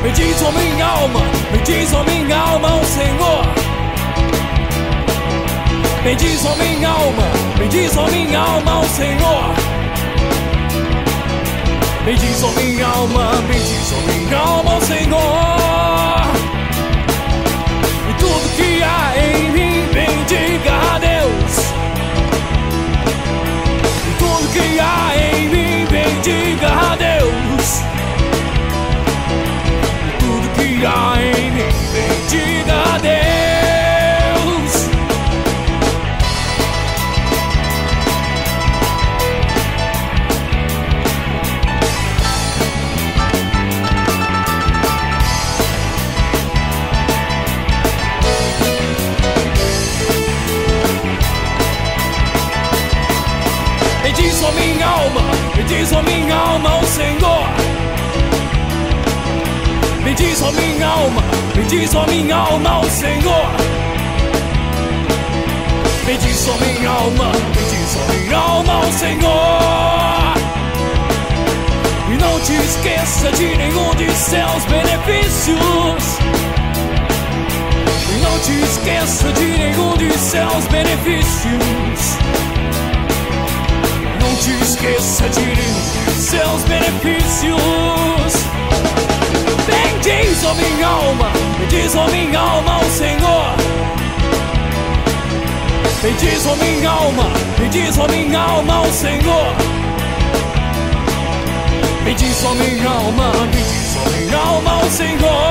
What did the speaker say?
bendiz a minha alma, bendiz a minha alma, o Senhor. Bendiz a minha alma, bendiz a minha alma, o Senhor. Bendiz a minha alma, bendiz a minha alma, o Senhor. E tudo que há em mim, bendiga a Deus. E tudo que há em mim, bendiga a Deus. E tudo que há em mim, bendiga a Deus. Bendiz a minha alma, bendiz a minha alma, o Senhor. Bendiz a minha alma, bendiz a minha alma, o Senhor. Bendiz a minha alma, bendiz a minha alma, o Senhor. E não te esqueça de nenhum de seus benefícios. E não te esqueça de nenhum de seus benefícios. Não te esqueça de nenhum de seus benefícios. Bendiz a minha alma, bendiz a minha alma, o Senhor. Bendiz a minha alma, bendiz a minha alma, o Senhor. Bendiz a minha alma, bendiz a minha alma, o Senhor.